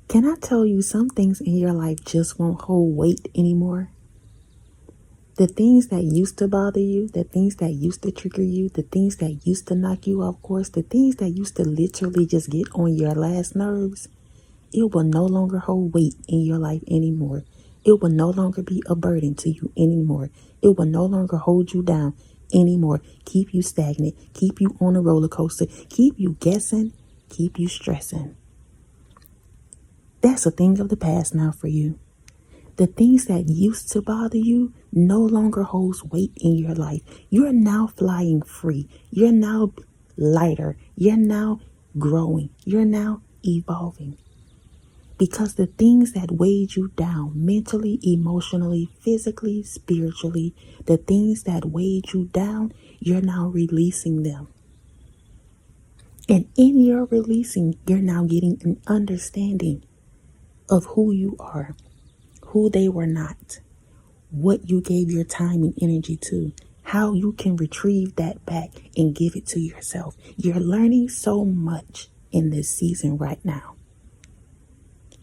Can I tell you, some things in your life just won't hold weight anymore? The things that used to bother you, the things that used to trigger you, the things that used to knock you off course, the things that used to literally just get on your last nerves, it will no longer hold weight in your life anymore. It will no longer be a burden to you anymore. It will no longer hold you down anymore. Keep you stagnant, keep you on a roller coaster, keep you guessing, keep you stressing. That's a thing of the past now for you. The things that used to bother you no longer holds weight in your life. You're now flying free. You're now lighter. You're now growing. You're now evolving. Because the things that weighed you down mentally, emotionally, physically, spiritually, the things that weighed you down, you're now releasing them. And in your releasing, you're now getting an understanding of who you are, who they were not, what you gave your time and energy to, how you can retrieve that back and give it to yourself. You're learning so much in this season right now.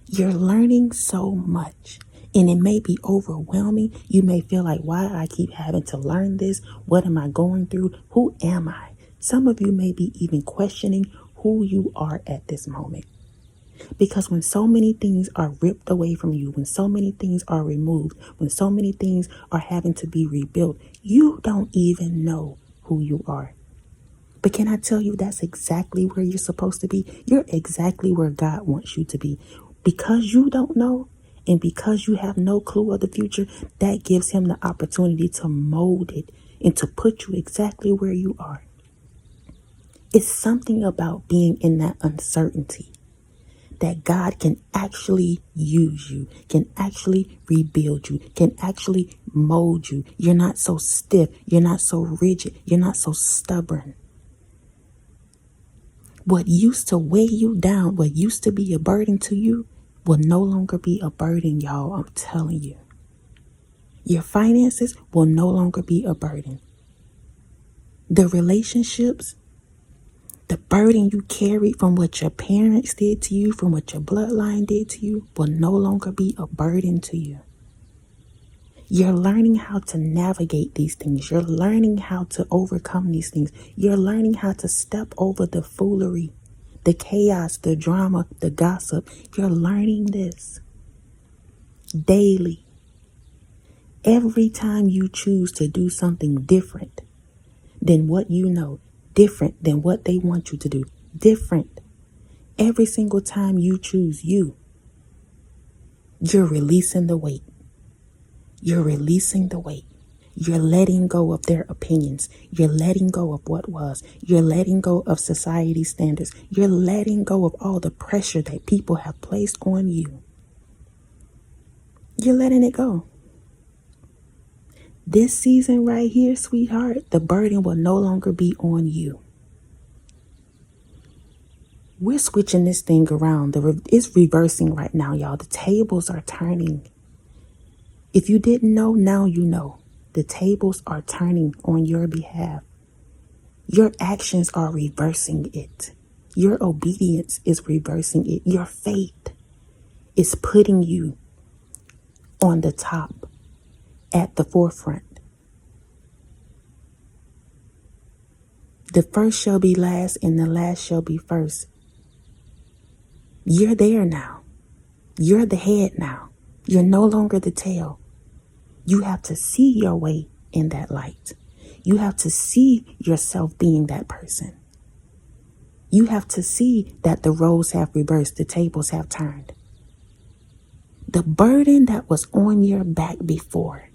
You're learning so much, and it may be overwhelming. You may feel like, why I keep having to learn this? What am I going through? Who am I? Some of you may be even questioning who you are at this moment. Because when so many things are ripped away from you, when so many things are removed, when so many things are having to be rebuilt, you don't even know who you are. But can I tell you, that's exactly where you're supposed to be? You're exactly where God wants you to be. Because you don't know, and because you have no clue of the future, that gives him the opportunity to mold it and to put you exactly where you are. It's something about being in that uncertainty that God can actually use you, can actually rebuild you, can actually mold you. You're not so stiff. You're not so rigid. You're not so stubborn. What used to weigh you down, what used to be a burden to you, will no longer be a burden, y'all. I'm telling you. Your finances will no longer be a burden. The relationships, the burden you carried from what your parents did to you, from what your bloodline did to you, will no longer be a burden to you. You're learning how to navigate these things. You're learning how to overcome these things. You're learning how to step over the foolery, the chaos, the drama, the gossip. You're learning this daily. Every time you choose to do something different than what you know, different than what they want you to do, different. Every single time you choose you, you're releasing the weight. You're releasing the weight. You're letting go of their opinions. You're letting go of what was. You're letting go of society standards. You're letting go of all the pressure that people have placed on you. You're letting it go. This season right here, sweetheart, the burden will no longer be on you. We're switching this thing around. It's reversing right now, y'all. The tables are turning. If you didn't know, now you know. The tables are turning on your behalf. Your actions are reversing it. Your obedience is reversing it. Your faith is putting you on the top, at the forefront. The first shall be last and the last shall be first. You're there now. You're the head now. You're no longer the tail. You have to see your way in that light. You have to see yourself being that person. You have to see that the roles have reversed, the tables have turned. The burden that was on your back before,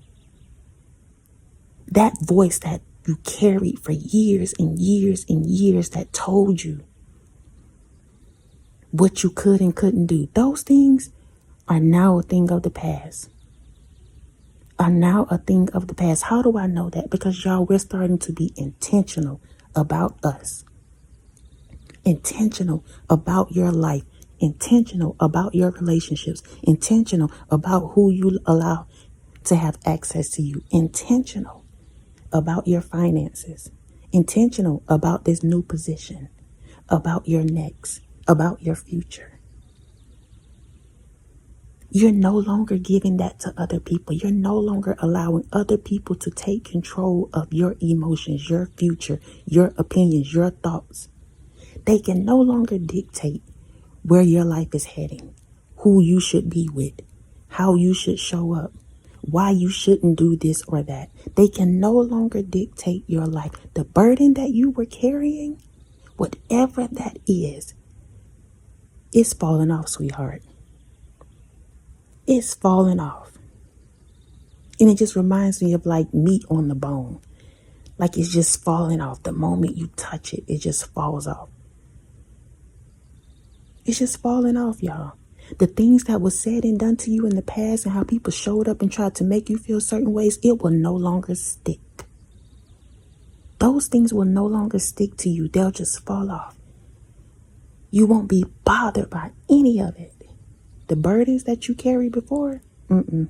that voice that you carried for years and years and years that told you what you could and couldn't do, those things are now a thing of the past. Are now a thing of the past. How do I know that? Because y'all, we're starting to be intentional about us. Intentional about your life. Intentional about your relationships. Intentional about who you allow to have access to you. Intentional about your finances. Intentional about this new position. About your next. About your future. You're no longer giving that to other people. You're no longer allowing other people to take control of your emotions, your future, your opinions, your thoughts. They can no longer dictate where your life is heading, who you should be with, how you should show up, why you shouldn't do this or that. They can no longer dictate your life. The burden that you were carrying, whatever that is, it's falling off, sweetheart. It's falling off. And it just reminds me of like meat on the bone. Like it's just falling off. The moment you touch it, it just falls off. It's just falling off, y'all. The things that were said and done to you in the past and how people showed up and tried to make you feel certain ways, it will no longer stick. Those things will no longer stick to you. They'll just fall off. You won't be bothered by any of it. The burdens that you carried before, done.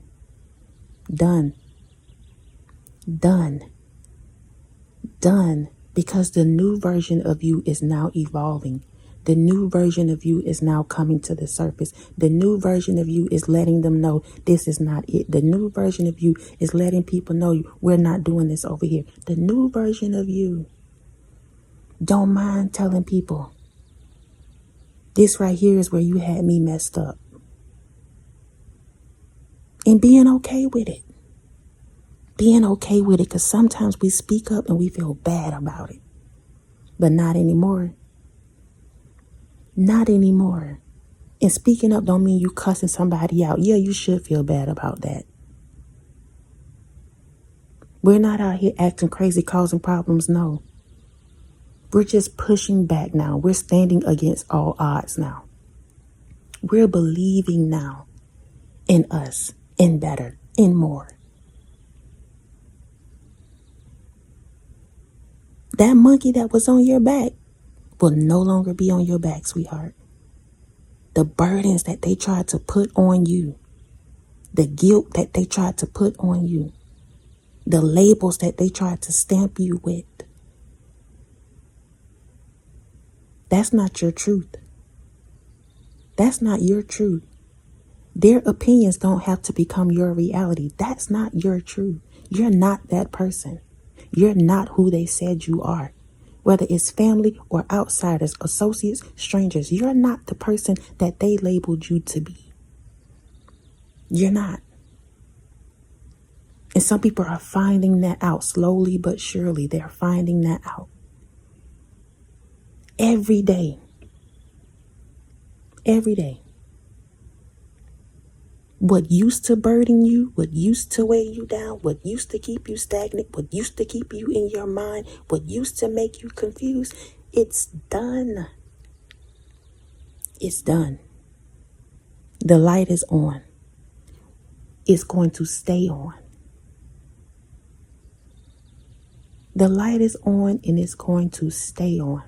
Done. Done. Because the new version of you is now evolving. The new version of you is now coming to the surface. The new version of you is letting them know this is not it. The new version of you is letting people know we're not doing this over here. The new version of you. Don't mind telling people, this right here is where you had me messed up. And being okay with it. Being okay with it, because sometimes we speak up and we feel bad about it. But not anymore. Not anymore. And speaking up don't mean you cussing somebody out. Yeah, you should feel bad about that. We're not out here acting crazy, causing problems, no. We're just pushing back now. We're standing against all odds now. We're believing now in us, in better, in more. That monkey that was on your back will no longer be on your back, sweetheart. The burdens that they tried to put on you, the guilt that they tried to put on you, the labels that they tried to stamp you with, that's not your truth. That's not your truth. Their opinions don't have to become your reality. That's not your truth. You're not that person. You're not who they said you are. Whether it's family or outsiders, associates, strangers, you're not the person that they labeled you to be. You're not. And some people are finding that out slowly but surely. They're finding that out. Every day. Every day. What used to burden you, what used to weigh you down, what used to keep you stagnant, what used to keep you in your mind, what used to make you confused, it's done. It's done. The light is on. It's going to stay on. The light is on and it's going to stay on.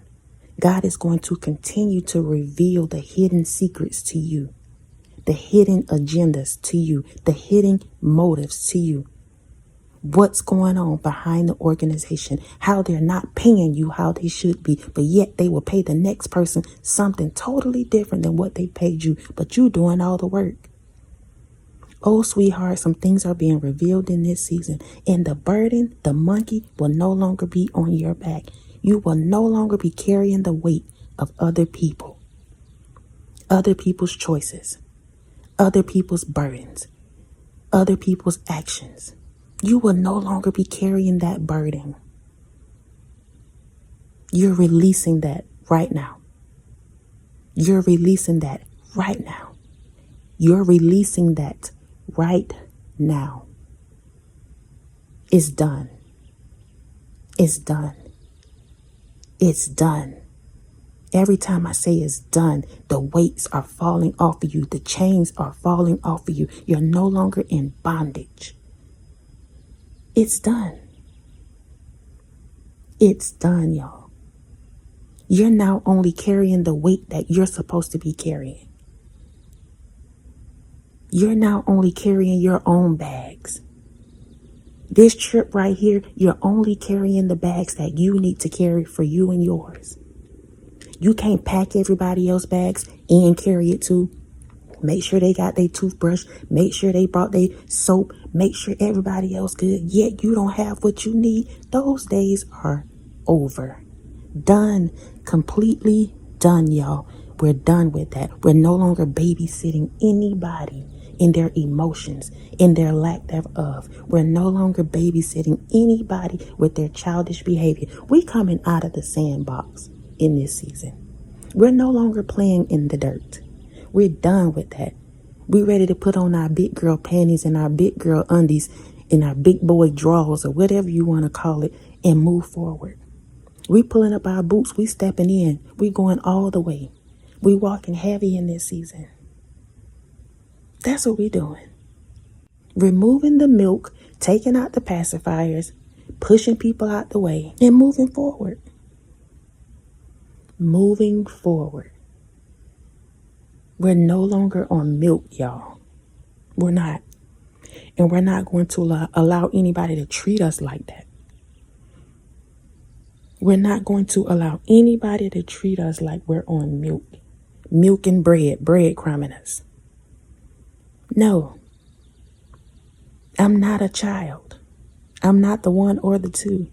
God is going to continue to reveal the hidden secrets to you. The hidden agendas to you, the hidden motives to you. What's going on behind the organization, how they're not paying you how they should be, but yet they will pay the next person something totally different than what they paid you, but you doing all the work. Oh, sweetheart, some things are being revealed in this season, and the burden, the monkey, will no longer be on your back. You will no longer be carrying the weight of other people, other people's choices, other people's burdens, other people's actions. You will no longer be carrying that burden. You're releasing that right now. You're releasing that right now. You're releasing that right now. It's done. It's done. It's done. Every time I say it's done, the weights are falling off of you. The chains are falling off of you. You're no longer in bondage. It's done. It's done, y'all. You're now only carrying the weight that you're supposed to be carrying. You're now only carrying your own bags. This trip right here, you're only carrying the bags that you need to carry for you and yours. You can't pack everybody else's bags and carry it too. Make sure they got their toothbrush. Make sure they brought their soap. Make sure everybody else good. Yet you don't have what you need. Those days are over. Done. Completely done, y'all. We're done with that. We're no longer babysitting anybody in their emotions, in their lack thereof. We're no longer babysitting anybody with their childish behavior. We coming out of the sandbox in this season. We're no longer playing in the dirt. We're done with that. We're ready to put on our big girl panties and our big girl undies and our big boy drawers or whatever you want to call it and move forward. We pulling up our boots. We stepping in. We going all the way. We walking heavy in this season. That's what we doing. Removing the milk, taking out the pacifiers, pushing people out the way, and moving forward. Moving forward. We're no longer on milk, y'all. We're not. And we're not going to allow anybody to treat us like that. We're not going to allow anybody to treat us like we're on milk. Milk and breadcrumbing us. No. I'm not a child. I'm not the one or the two.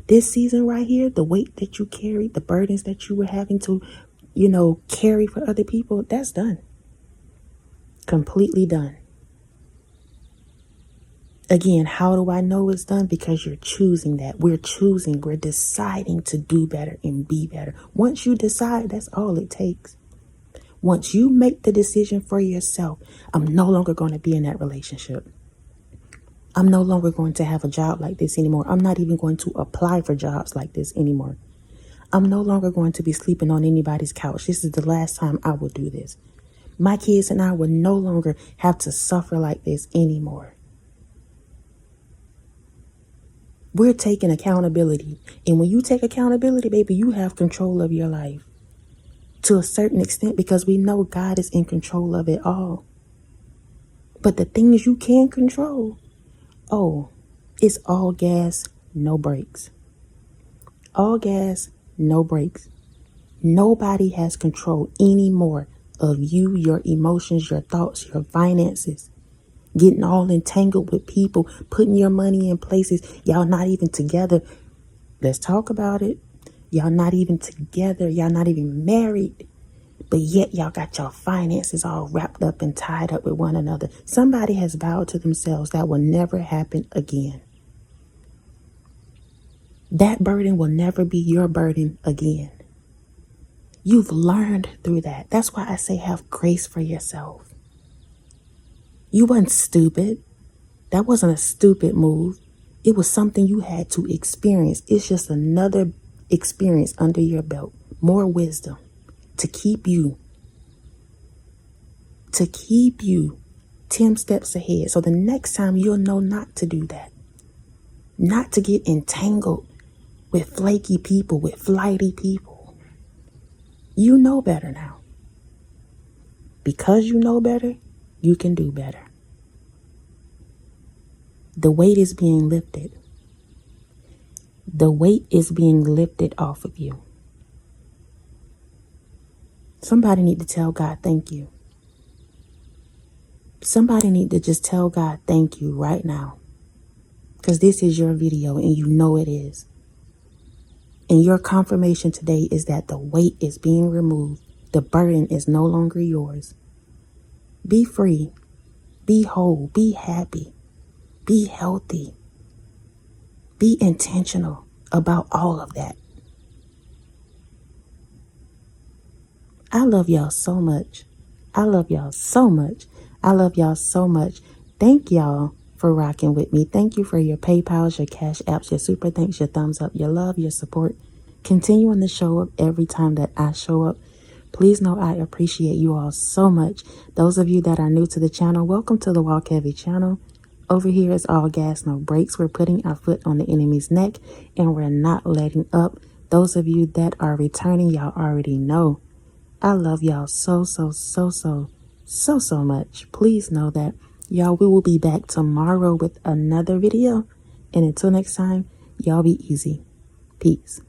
This season right here, the weight that you carried, the burdens that you were having to, carry for other people, that's done. Completely done. Again, how do I know it's done? Because you're choosing that. We're deciding to do better and be better. Once you decide, that's all it takes. Once you make the decision for yourself, I'm no longer going to be in that relationship. I'm no longer going to have a job like this anymore. I'm not even going to apply for jobs like this anymore. I'm no longer going to be sleeping on anybody's couch. This is the last time I will do this. My kids and I will no longer have to suffer like this anymore. We're taking accountability. And when you take accountability, baby, you have control of your life. To a certain extent, because we know God is in control of it all. But the things you can control, it's all gas, no brakes. All gas, no brakes. Nobody has control anymore of you, your emotions, your thoughts, your finances. Getting all entangled with people, putting your money in places y'all not even together. Let's talk about it. Y'all not even together. Y'all not even married. But yet y'all got your finances all wrapped up and tied up with one another. Somebody has vowed to themselves that will never happen again. That burden will never be your burden again. You've learned through that. That's why I say have grace for yourself. You weren't stupid. That wasn't a stupid move. It was something you had to experience. It's just another experience under your belt. More wisdom to keep you 10 steps ahead. So the next time you'll know not to do that. Not to get entangled with flaky people, with flighty people. You know better now. Because you know better, you can do better. The weight is being lifted. The weight is being lifted off of you. Somebody need to tell God thank you. Somebody need to just tell God thank you right now. Because this is your video and you know it is. And your confirmation today is that the weight is being removed. The burden is no longer yours. Be free. Be whole. Be happy. Be healthy. Be intentional about all of that. I love y'all so much. I love y'all so much. I love y'all so much. Thank y'all for rocking with me. Thank you for your PayPals, your Cash Apps, your super thanks, your thumbs up, your love, your support. Continuing to show up every time that I show up. Please know I appreciate you all so much. Those of you that are new to the channel, welcome to the Walk Heavy channel. Over here is all gas, no brakes. We're putting our foot on the enemy's neck and we're not letting up. Those of you that are returning, y'all already know. I love y'all so much. Please know that, y'all, we will be back tomorrow with another video. And until next time, y'all be easy. Peace.